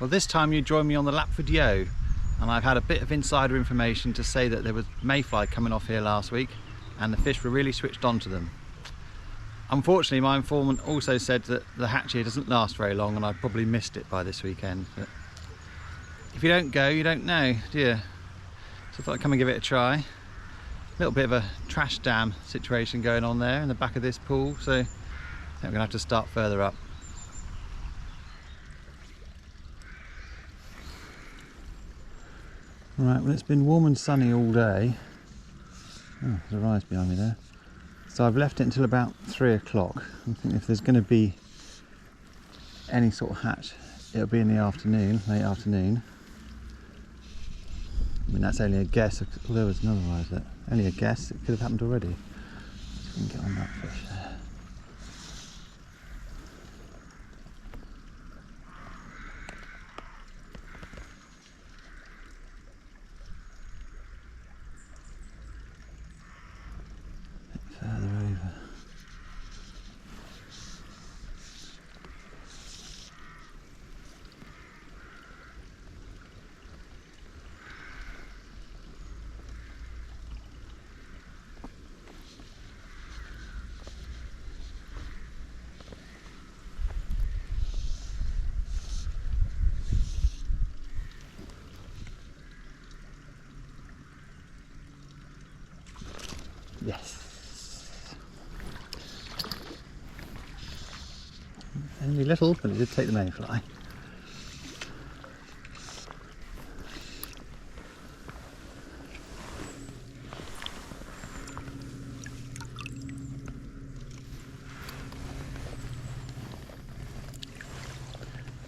Well, this time you join me on the Lapford Yo, and I've had a bit of insider information to say that there was mayfly coming off here last week and the fish were really switched on to them. Unfortunately, my informant also said that the hatch here doesn't last very long and I probably missed it by this weekend. But if you don't go, you don't know, do you? So I thought I'd come and give it a try. A little bit of a trash dam situation going on there in the back of this pool, so I think we're going to have to start further up. Right, well, it's been warm and sunny all day. Oh, there's a rise behind me there. So I've left it until about 3 o'clock. I think if there's going to be any sort of hatch, it'll be in the afternoon, late afternoon. I mean, that's only a guess. There was another rise there. Only a guess. It could have happened already. So we can get on that fish there. Further over. Yes. Only little, but it did take the mayfly.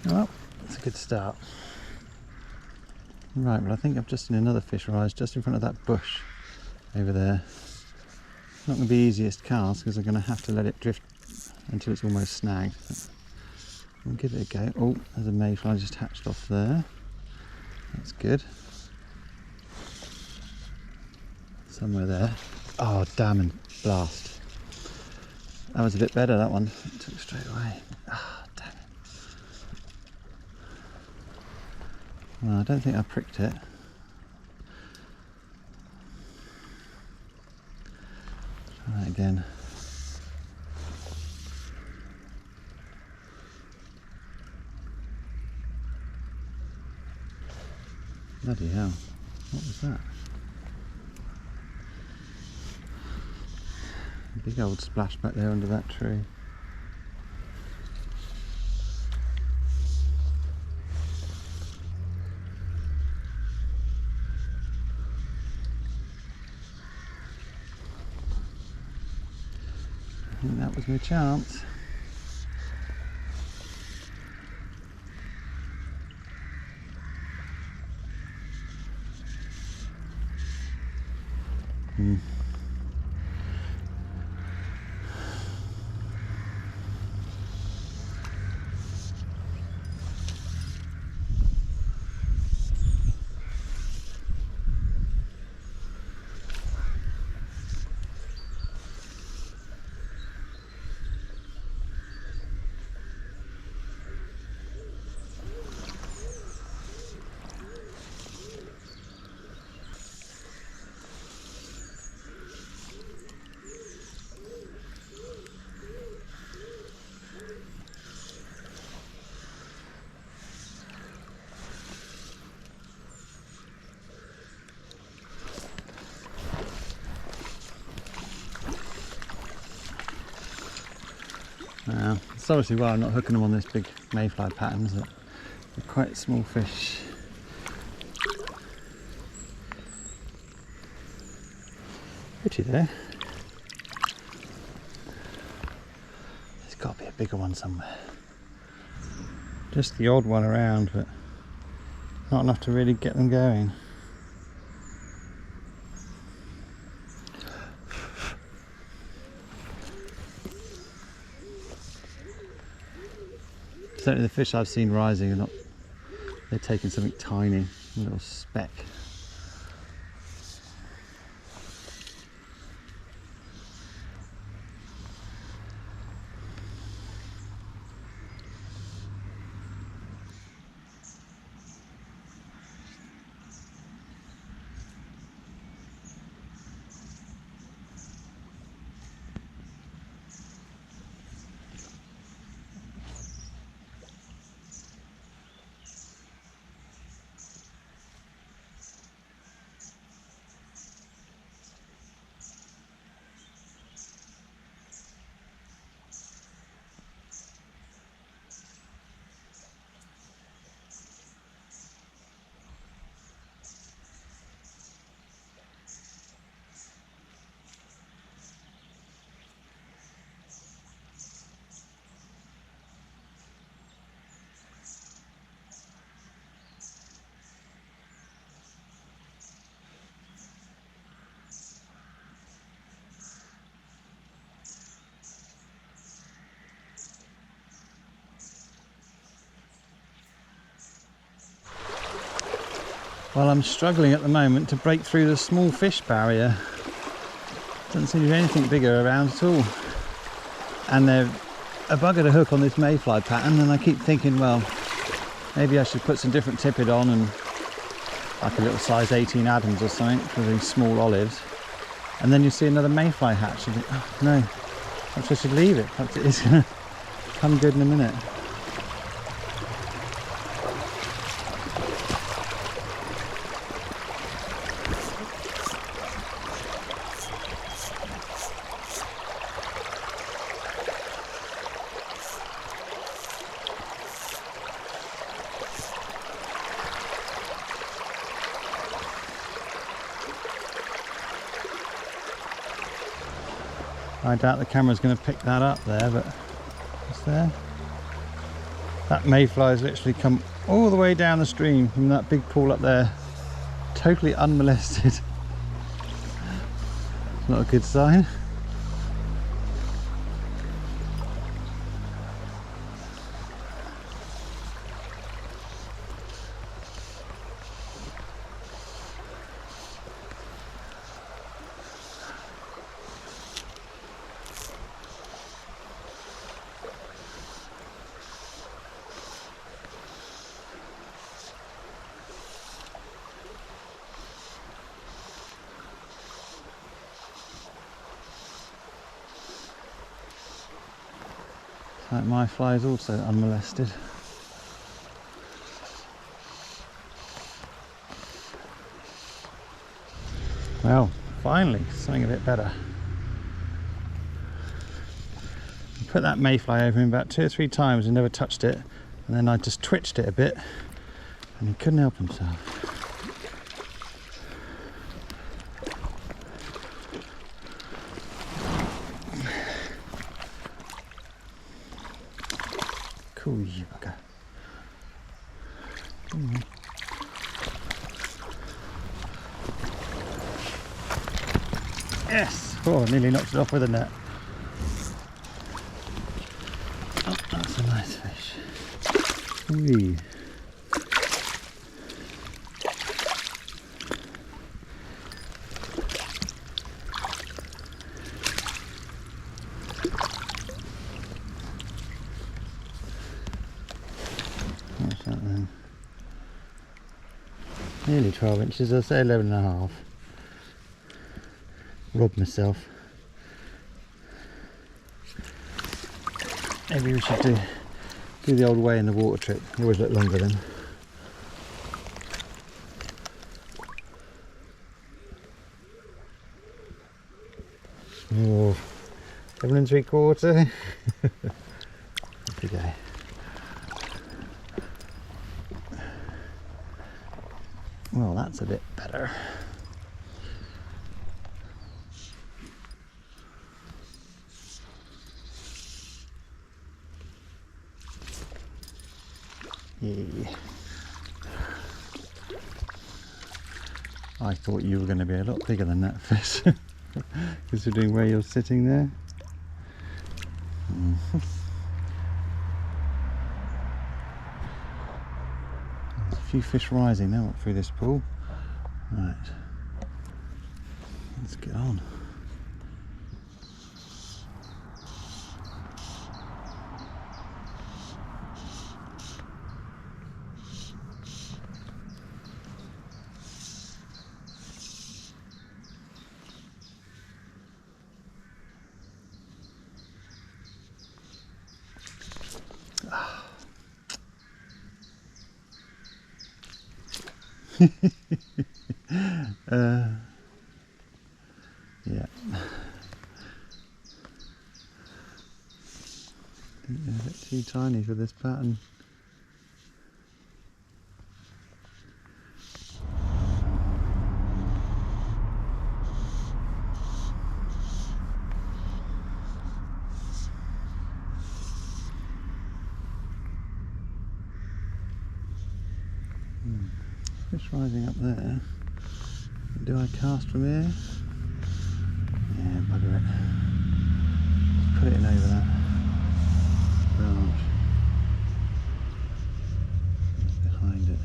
Well, that's a good start. Right, well, I think I've just seen another fish rise just in front of that bush over there. Not going to be easiest cast because I'm going to have to let it drift until it's almost snagged. We'll give it a go. Oh, there's a mayfly just hatched off there. That's good. Somewhere there. Oh, damn and blast. That was a bit better, that one. It took straight away. Ah, damn it. Well, I don't think I pricked it. Try that again. Bloody hell, what was that? A big old splash back there under that tree. I think that was my chance. It's obviously why I'm not hooking them on this big mayfly pattern, is it? They're quite small fish. Pretty there. There's got to be a bigger one somewhere. Just the odd one around, but not enough to really get them going. Certainly the fish I've seen rising are not, they're taking something tiny, a little speck. Well, I'm struggling at the moment to break through the small fish barrier. Doesn't seem to be anything bigger around at all. And they're a bugger to hook on this mayfly pattern, and I keep thinking, well, maybe I should put some different tippet on and like a little size 18 Adams or something for these small olives. And then you see another mayfly hatch and you think, oh no, perhaps I should leave it. Perhaps it is going to come good in a minute. I doubt the camera's going to pick that up there, but it's there. That mayfly's literally come all the way down the stream from that big pool up there, totally unmolested. It's not a good sign. Like my fly is also unmolested. Well, finally, something a bit better. I put that mayfly over him about 2 or 3 times and never touched it, and then I just twitched it a bit and he couldn't help himself. Cool, you bugger. Yes! Oh, nearly knocked it off with a net. Oh, that's a nice fish. Whee. What's that then? Nearly 12 inches, I'll say 11 and a half. Robbed myself. Maybe we should do the old way in the water trick. They always look longer then. Oh, 7 3/4. Off we go. Well, that's a bit better. Yeah. I thought you were going to be a lot bigger than that fish, considering where you're sitting there. There's a few fish rising now up through this pool. Right, let's get on. Yeah. I think they're a bit too tiny for this pattern. Fish rising up there. Do I cast from here? Yeah, bugger it. Just put it in over that branch. Just behind it.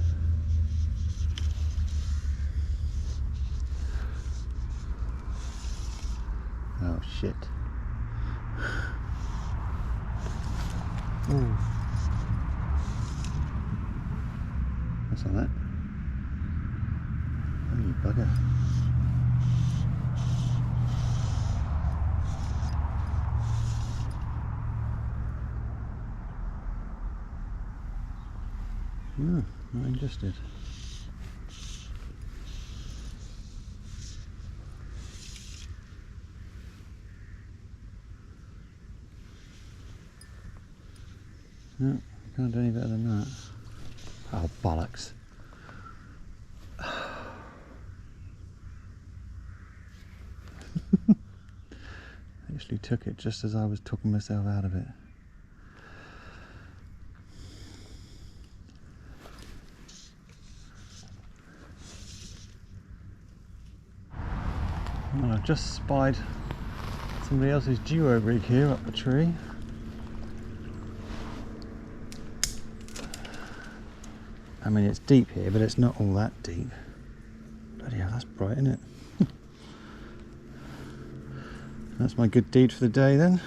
shit. Ooh. What's on that? Oh, you bugger. No, not interested. No, can't do any better than that. Oh, bollocks. Actually took it just as I was talking myself out of it. Well, I've just spied somebody else's duo rig here up the tree. I mean, it's deep here, but it's not all that deep. Bloody hell, that's bright, isn't it? That's my good deed for the day then.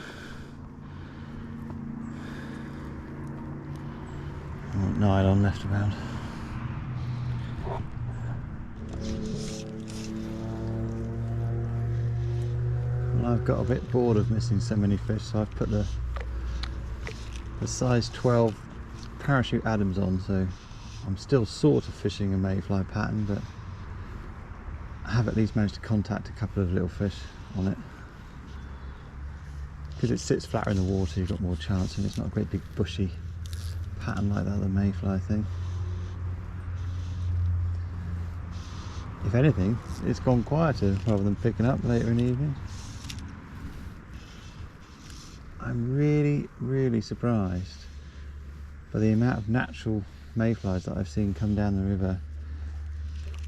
I want nylon left around. Well, I've got a bit bored of missing so many fish, so I've put the size 12 parachute Adams on, so I'm still sort of fishing a mayfly pattern, but I have at least managed to contact a couple of little fish on it. Because it sits flatter in the water, you've got more chance, and it's not a great big bushy pattern like that other mayfly thing. If anything, it's gone quieter rather than picking up later in the evening. I'm really surprised by the amount of natural mayflies that I've seen come down the river.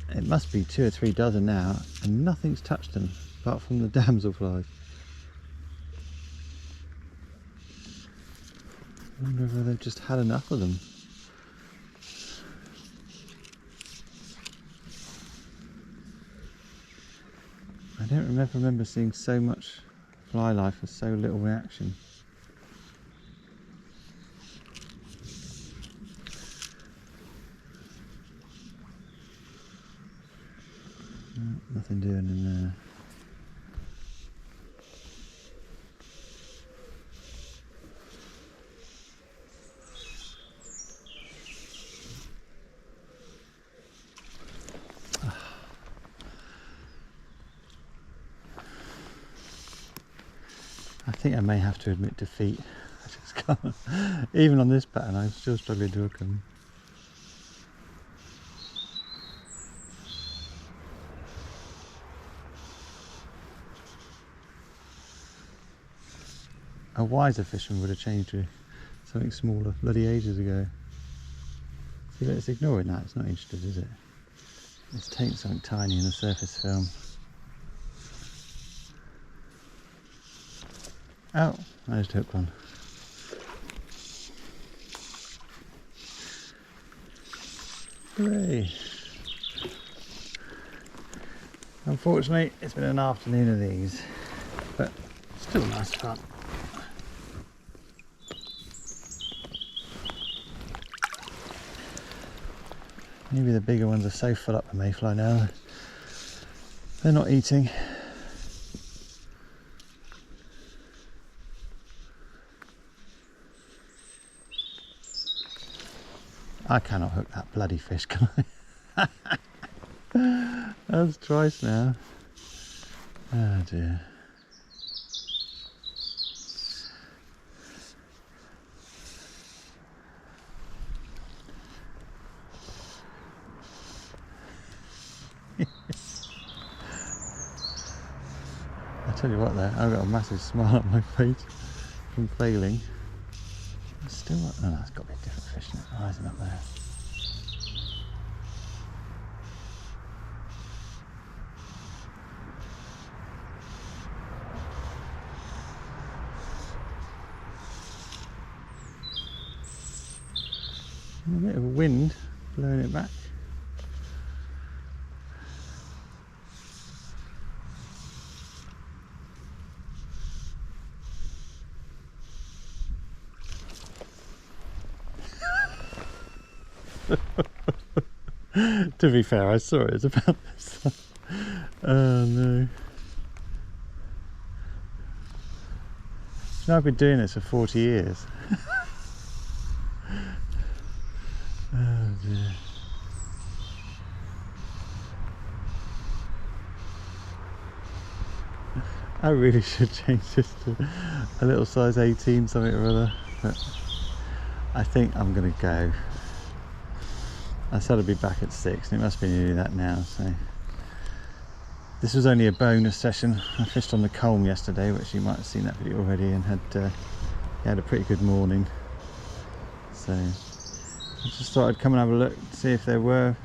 It must be 2 or 3 dozen now, and nothing's touched them apart from the damselflies. I wonder whether they've just had enough of them. I don't remember seeing so much fly life with so little reaction. No, nothing doing in there. I think I may have to admit defeat. I just can't. Even on this pattern, I'm still struggling to hook them. A wiser fisherman would have changed to something smaller bloody ages ago. See, let's ignore it now. It's not interested, is it? Let's take something tiny in the surface film. Oh, I just hooked one. Hooray! Unfortunately, it's been an afternoon of these, but still nice fun. Maybe the bigger ones are so full up with mayfly now, they're not eating. I cannot hook that bloody fish, can I? That's twice now. Oh dear. I tell you what though, I've got a massive smile on my face from failing. Still, oh no, it's got to be a different fish rising up there. A bit of a wind blowing it back. To be fair, I saw it was about this. Oh no. You know, I've been doing this for 40 years. Oh dear. I really should change this to a little size 18 something or other, but I think I'm going to go. I said I'd be back at 6 and it must be nearly that now, so this was only a bonus session. I fished on the Colm yesterday, which you might have seen that video already, and had a pretty good morning, so I just thought I'd come and have a look, see if there were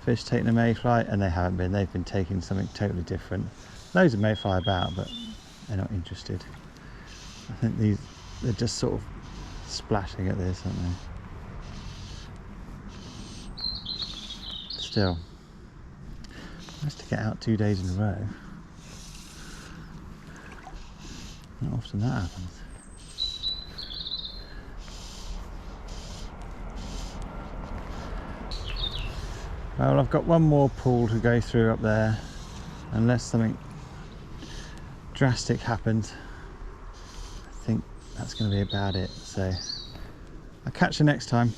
fish taking a mayfly, and they haven't been. They've been taking something totally different. Loads of mayfly about, but they're not interested. I think they're just sort of splashing at this, aren't they? Still, nice to get out 2 days in a row. Not often that happens. Well, I've got one more pool to go through up there, unless something drastic happens. I think that's going to be about it, so I'll catch you next time.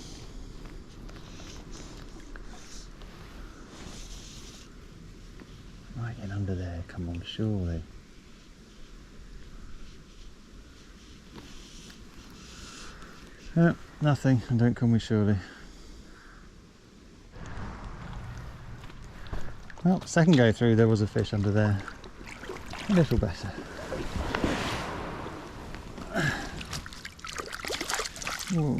Right, get under there, come on, surely. Nothing, and don't call me surely. Well, second go through there was a fish under there. A little better. Whoa.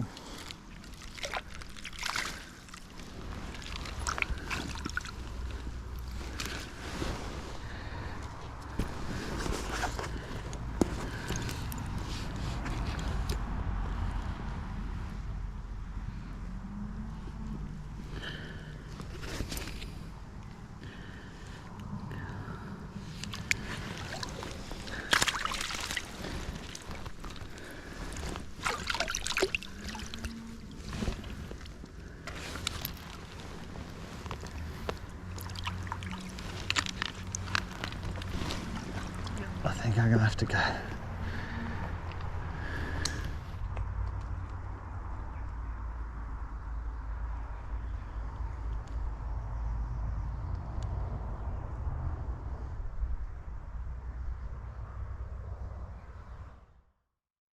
I think I'm gonna have to go.